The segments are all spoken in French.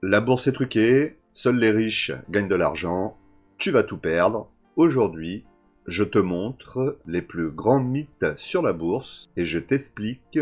La bourse est truquée, seuls les riches gagnent de l'argent, tu vas tout perdre. Aujourd'hui, je te montre les plus grands mythes sur la bourse et je t'explique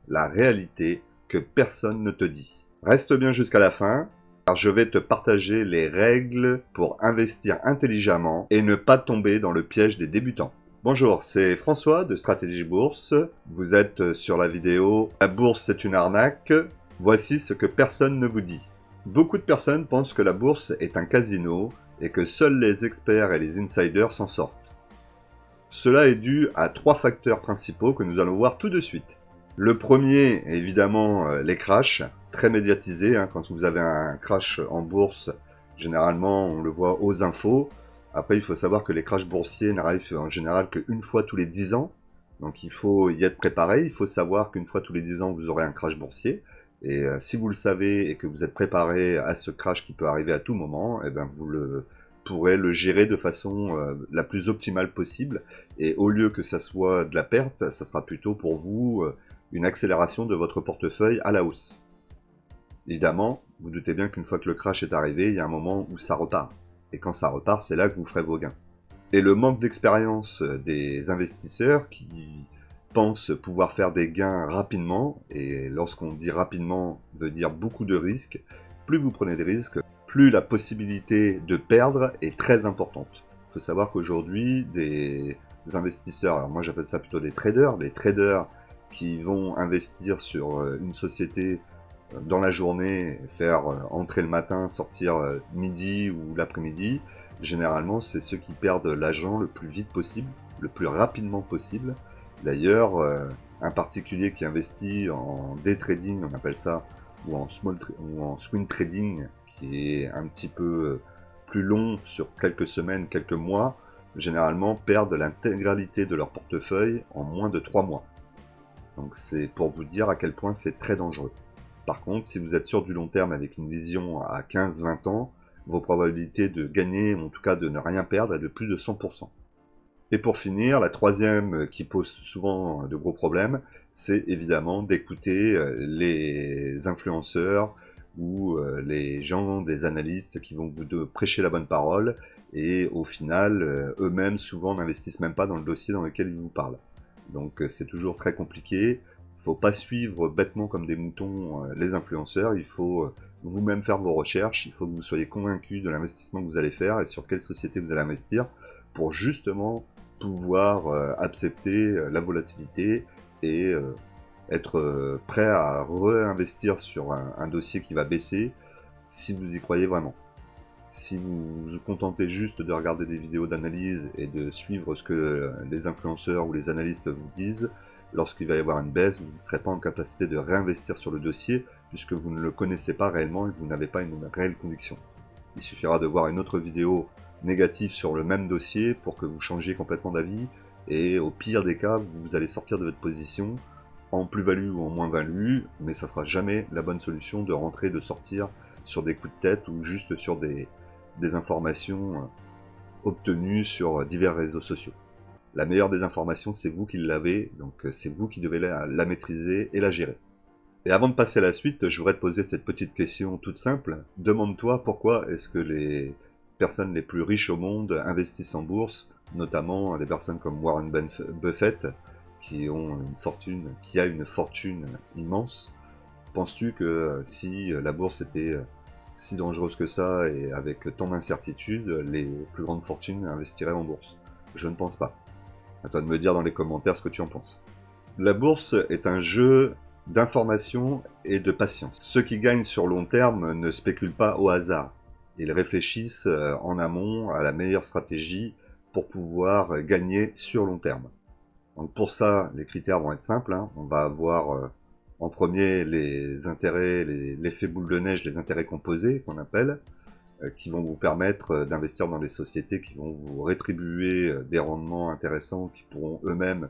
la réalité que personne ne te dit. Reste bien jusqu'à la fin, car je vais te partager les règles pour investir intelligemment et ne pas tomber dans le piège des débutants. Bonjour, c'est François de Stratégie Bourse. Vous êtes sur la vidéo « La bourse c'est une arnaque ». Voici ce que personne ne vous dit. Beaucoup de personnes pensent que la bourse est un casino et que seuls les experts et les insiders s'en sortent. Cela est dû à trois facteurs principaux que nous allons voir tout de suite. Le premier, évidemment, les crashs, très médiatisés. Quand vous avez un crash en bourse, généralement, on le voit aux infos. Après, il faut savoir que les crashs boursiers n'arrivent en général qu'une fois tous les 10 ans. Donc, il faut y être préparé. Il faut savoir qu'une fois tous les 10 ans, vous aurez un crash boursier. Et si vous le savez et que vous êtes préparé à ce crash qui peut arriver à tout moment, eh ben vous pourrez le gérer de façon la plus optimale possible. Et au lieu que ça soit de la perte, ça sera plutôt pour vous une accélération de votre portefeuille à la hausse. Évidemment, vous doutez bien qu'une fois que le crash est arrivé, il y a un moment où ça repart. Et quand ça repart, c'est là que vous ferez vos gains. Et le manque d'expérience des investisseurs qui pensent pouvoir faire des gains rapidement, et lorsqu'on dit rapidement, veut dire beaucoup de risques. Plus vous prenez de risques, plus la possibilité de perdre est très importante. Il faut savoir qu'aujourd'hui, des investisseurs, alors moi j'appelle ça plutôt des traders, les traders qui vont investir sur une société dans la journée, faire entrer le matin, sortir midi ou l'après-midi, généralement c'est ceux qui perdent l'argent le plus vite possible, le plus rapidement possible. D'ailleurs, un particulier qui investit en day trading, on appelle ça, ou en swing trading, qui est un petit peu plus long sur quelques semaines, quelques mois, généralement perdent l'intégralité de leur portefeuille en moins de 3 mois. Donc c'est pour vous dire à quel point c'est très dangereux. Par contre, si vous êtes sur du long terme avec une vision à 15-20 ans, vos probabilités de gagner, ou en tout cas de ne rien perdre, est de plus de 100%. Et pour finir, la troisième qui pose souvent de gros problèmes, c'est évidemment d'écouter les influenceurs ou les gens, des analystes qui vont vous prêcher la bonne parole et au final, eux-mêmes souvent n'investissent même pas dans le dossier dans lequel ils vous parlent. Donc c'est toujours très compliqué. Il ne faut pas suivre bêtement comme des moutons les influenceurs, il faut vous-même faire vos recherches, il faut que vous soyez convaincu de l'investissement que vous allez faire et sur quelle société vous allez investir pour justement pouvoir accepter la volatilité et être prêt à réinvestir sur un dossier qui va baisser si vous y croyez vraiment. Si vous vous contentez juste de regarder des vidéos d'analyse et de suivre ce que les influenceurs ou les analystes vous disent, lorsqu'il va y avoir une baisse, vous ne serez pas en capacité de réinvestir sur le dossier puisque vous ne le connaissez pas réellement et que vous n'avez pas une réelle conviction. Il suffira de voir une autre vidéo négative sur le même dossier pour que vous changiez complètement d'avis et au pire des cas, vous allez sortir de votre position en plus-value ou en moins-value, mais ça sera jamais la bonne solution de rentrer, de sortir sur des coups de tête ou juste sur des informations obtenues sur divers réseaux sociaux. La meilleure des informations, c'est vous qui l'avez, donc c'est vous qui devez la maîtriser et la gérer. Et avant de passer à la suite, je voudrais te poser cette petite question toute simple. Demande-toi pourquoi est-ce que les personnes les plus riches au monde investissent en bourse, notamment des personnes comme Warren Buffett, qui a une fortune immense. Penses-tu que si la bourse était si dangereuse que ça et avec tant d'incertitudes, les plus grandes fortunes investiraient en bourse? Je ne pense pas. À toi de me dire dans les commentaires ce que tu en penses. La bourse est un jeu d'information et de patience. Ceux qui gagnent sur long terme ne spéculent pas au hasard. Ils réfléchissent en amont à la meilleure stratégie pour pouvoir gagner sur long terme. Donc pour ça, les critères vont être simples. On va avoir en premier les intérêts, l'effet boule de neige, les intérêts composés qu'on appelle, qui vont vous permettre d'investir dans des sociétés qui vont vous rétribuer des rendements intéressants qui pourront eux-mêmes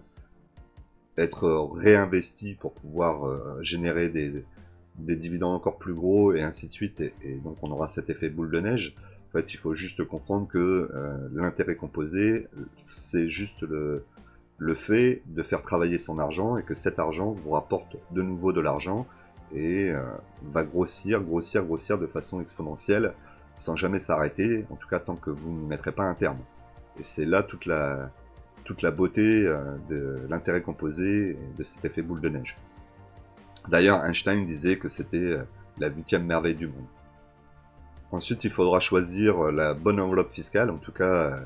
être réinvestis pour pouvoir générer des dividendes encore plus gros et ainsi de suite. Et donc on aura cet effet boule de neige. En fait, il faut juste comprendre que l'intérêt composé, c'est juste le fait de faire travailler son argent et que cet argent vous rapporte de nouveau de l'argent et va grossir de façon exponentielle sans jamais s'arrêter, en tout cas tant que vous ne mettrez pas un terme. Et c'est là toute la beauté de l'intérêt composé et de cet effet boule de neige. D'ailleurs, Einstein disait que c'était la 8e merveille du monde. Ensuite, il faudra choisir la bonne enveloppe fiscale, en tout cas,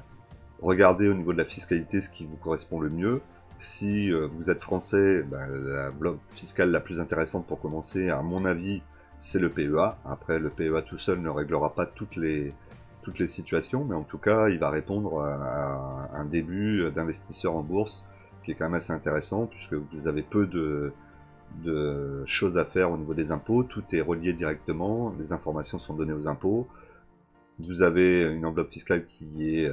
regardez au niveau de la fiscalité ce qui vous correspond le mieux. Si vous êtes français, l'enveloppe fiscale la plus intéressante pour commencer, à mon avis, c'est le PEA. Après, le PEA tout seul ne réglera pas toutes les situations, mais en tout cas, il va répondre à un début d'investisseur en bourse qui est quand même assez intéressant, puisque vous avez peu de choses à faire au niveau des impôts, tout est relié directement, les informations sont données aux impôts, vous avez une enveloppe fiscale qui est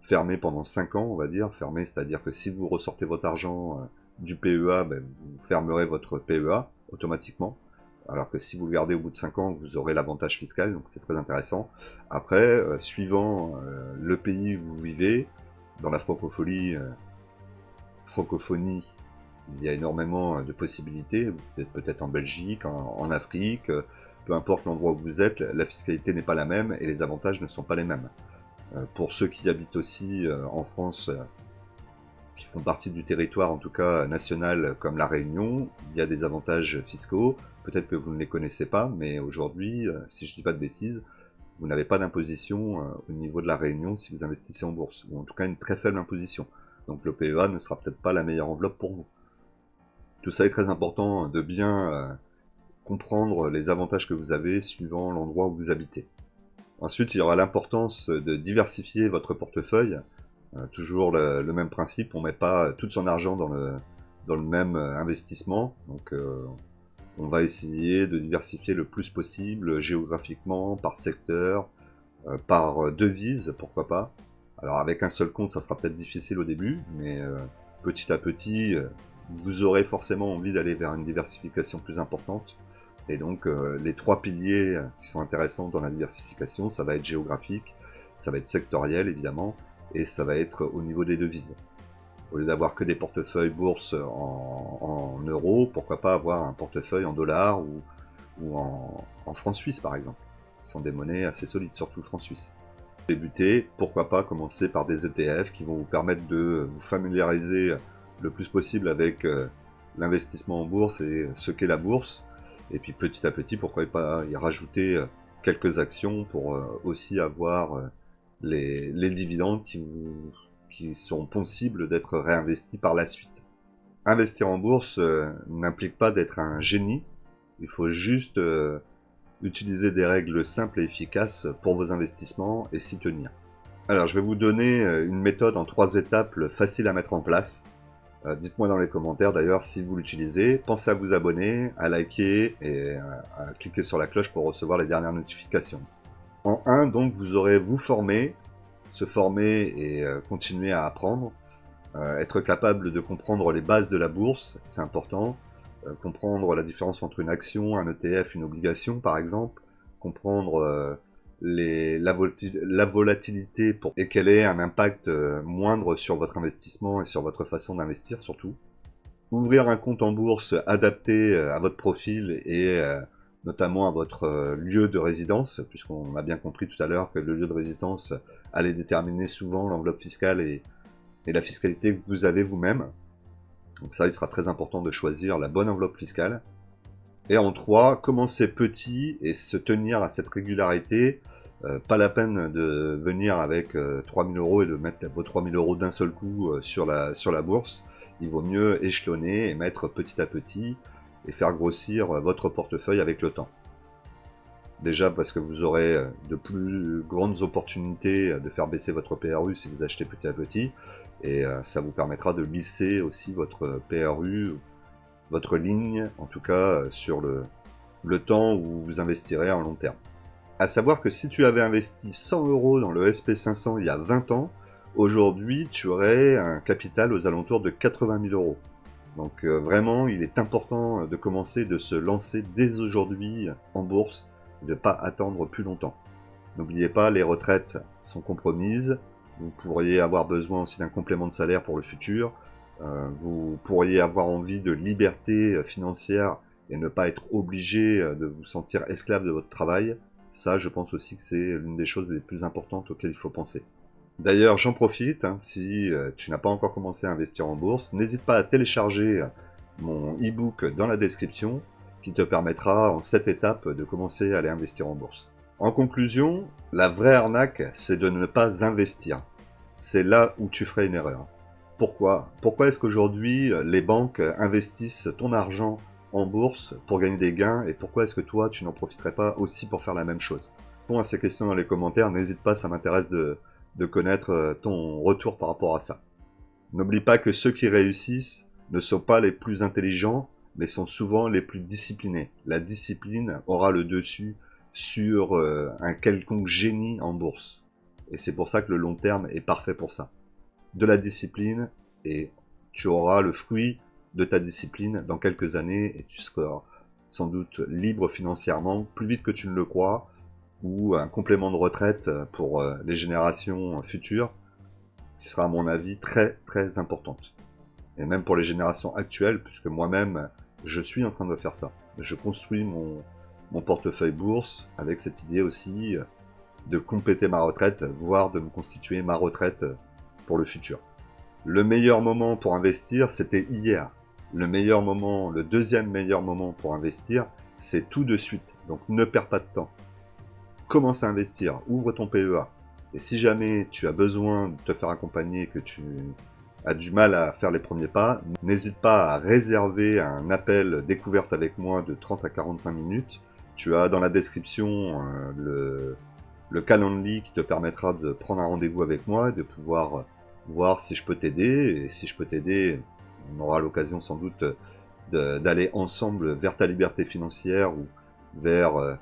fermée pendant 5 ans, on va dire, fermée, c'est-à-dire que si vous ressortez votre argent du PEA, vous fermerez votre PEA automatiquement, alors que si vous le gardez au bout de 5 ans, vous aurez l'avantage fiscal, donc c'est très intéressant. Après, suivant le pays où vous vivez, dans la francophonie, il y a énormément de possibilités. Vous êtes peut-être en Belgique, en Afrique, peu importe l'endroit où vous êtes, la fiscalité n'est pas la même et les avantages ne sont pas les mêmes. Pour ceux qui habitent aussi en France, qui font partie du territoire en tout cas national comme la Réunion, il y a des avantages fiscaux. Peut-être que vous ne les connaissez pas, mais aujourd'hui, si je ne dis pas de bêtises, vous n'avez pas d'imposition au niveau de la Réunion si vous investissez en bourse, ou en tout cas une très faible imposition. Donc le PEA ne sera peut-être pas la meilleure enveloppe pour vous. Tout ça est très important de bien comprendre les avantages que vous avez suivant l'endroit où vous habitez. Ensuite, il y aura l'importance de diversifier votre portefeuille. Toujours le même principe, on ne met pas tout son argent dans le même investissement. Donc on va essayer de diversifier le plus possible géographiquement, par secteur, par devise, pourquoi pas. Alors avec un seul compte, ça sera peut-être difficile au début, mais petit à petit, vous aurez forcément envie d'aller vers une diversification plus importante. Et donc les 3 piliers qui sont intéressants dans la diversification, ça va être géographique, ça va être sectoriel évidemment, et ça va être au niveau des devises. Au lieu d'avoir que des portefeuilles bourse en euros, pourquoi pas avoir un portefeuille en dollars ou en francs suisses par exemple. Ce sont des monnaies assez solides, surtout le franc suisse. Débuter, pourquoi pas commencer par des ETF qui vont vous permettre de vous familiariser le plus possible avec l'investissement en bourse et ce qu'est la bourse. Et puis petit à petit, pourquoi pas y rajouter quelques actions pour aussi avoir les dividendes qui sont possibles d'être réinvestis par la suite. Investir en bourse n'implique pas d'être un génie, il faut juste utiliser des règles simples et efficaces pour vos investissements et s'y tenir. Alors je vais vous donner une méthode en 3 étapes facile à mettre en place. Dites-moi dans les commentaires d'ailleurs si vous l'utilisez. Pensez à vous abonner, à liker et à cliquer sur la cloche pour recevoir les dernières notifications. En 1, donc, vous aurez vous former, se former et continuer à apprendre. Être capable de comprendre les bases de la bourse, c'est important. Comprendre la différence entre une action, un ETF, une obligation par exemple. Comprendre la volatilité et quel est un impact moindre sur votre investissement et sur votre façon d'investir surtout. Ouvrir un compte en bourse adapté à votre profil et notamment à votre lieu de résidence, puisqu'on a bien compris tout à l'heure que le lieu de résidence allait déterminer souvent l'enveloppe fiscale et la fiscalité que vous avez vous-même. Donc ça, il sera très important de choisir la bonne enveloppe fiscale. Et en 3, commencer petit et se tenir à cette régularité. Pas la peine de venir avec 3000 € et de mettre vos 3000 € d'un seul coup sur la bourse. Il vaut mieux échelonner et mettre petit à petit et faire grossir votre portefeuille avec le temps. Déjà parce que vous aurez de plus grandes opportunités de faire baisser votre PRU si vous achetez petit à petit. Et ça vous permettra de lisser aussi votre PRU, votre ligne, en tout cas sur le temps où vous investirez en long terme. À savoir que si tu avais investi 100 € dans le SP500 il y a 20 ans, aujourd'hui tu aurais un capital aux alentours de 80 000 €. Donc vraiment, il est important de commencer, de se lancer dès aujourd'hui en bourse, de ne pas attendre plus longtemps. N'oubliez pas, les retraites sont compromises, vous pourriez avoir besoin aussi d'un complément de salaire pour le futur, vous pourriez avoir envie de liberté financière et ne pas être obligé de vous sentir esclave de votre travail, ça je pense aussi que c'est l'une des choses les plus importantes auxquelles il faut penser. D'ailleurs, j'en profite, si tu n'as pas encore commencé à investir en bourse, n'hésite pas à télécharger mon e-book dans la description qui te permettra en 7 étapes de commencer à aller investir en bourse. En conclusion, la vraie arnaque, c'est de ne pas investir. C'est là où tu ferais une erreur. Pourquoi? Pourquoi est-ce qu'aujourd'hui les banques investissent ton argent en bourse pour gagner des gains, et pourquoi est-ce que toi tu n'en profiterais pas aussi pour faire la même chose? Réponds à ces questions dans les commentaires, n'hésite pas, ça m'intéresse de connaître ton retour par rapport à ça. N'oublie pas que ceux qui réussissent ne sont pas les plus intelligents, mais sont souvent les plus disciplinés. La discipline aura le dessus sur un quelconque génie en bourse. Et c'est pour ça que le long terme est parfait pour ça. De la discipline, et tu auras le fruit de ta discipline dans quelques années, et tu seras sans doute libre financièrement, plus vite que tu ne le crois, ou un complément de retraite pour les générations futures, qui sera à mon avis très très importante. Et même pour les générations actuelles, puisque moi-même je suis en train de faire ça. Je construis mon portefeuille bourse avec cette idée aussi de compléter ma retraite, voire de me constituer ma retraite pour le futur. Le meilleur moment pour investir, c'était hier. Le meilleur moment, le deuxième meilleur moment pour investir, c'est tout de suite. Donc ne perds pas de temps. Commence à investir, ouvre ton PEA. Et si jamais tu as besoin de te faire accompagner, que tu as du mal à faire les premiers pas, n'hésite pas à réserver un appel découverte avec moi de 30 à 45 minutes. Tu as dans la description le Calendly qui te permettra de prendre un rendez-vous avec moi, de pouvoir voir si je peux t'aider. Et si je peux t'aider, on aura l'occasion sans doute d'aller ensemble vers ta liberté financière ou vers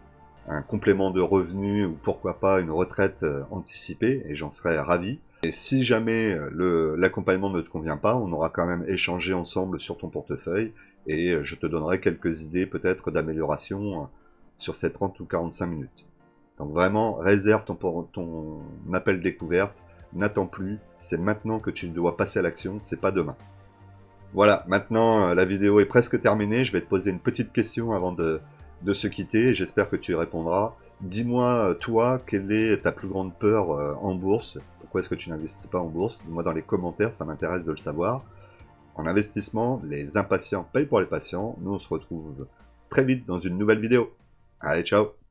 un complément de revenus ou pourquoi pas une retraite anticipée, et j'en serais ravi. Et si jamais l'accompagnement ne te convient pas, on aura quand même échangé ensemble sur ton portefeuille et je te donnerai quelques idées peut-être d'amélioration sur ces 30 ou 45 minutes. Donc vraiment, réserve ton appel découverte, n'attends plus, c'est maintenant que tu dois passer à l'action, c'est pas demain. Voilà, maintenant la vidéo est presque terminée, je vais te poser une petite question avant de se quitter, j'espère que tu y répondras. Dis-moi, toi, quelle est ta plus grande peur en bourse? Pourquoi est-ce que tu n'investis pas en bourse? Dis-moi dans les commentaires, ça m'intéresse de le savoir. En investissement, les impatients payent pour les patients. Nous, on se retrouve très vite dans une nouvelle vidéo. Allez, ciao!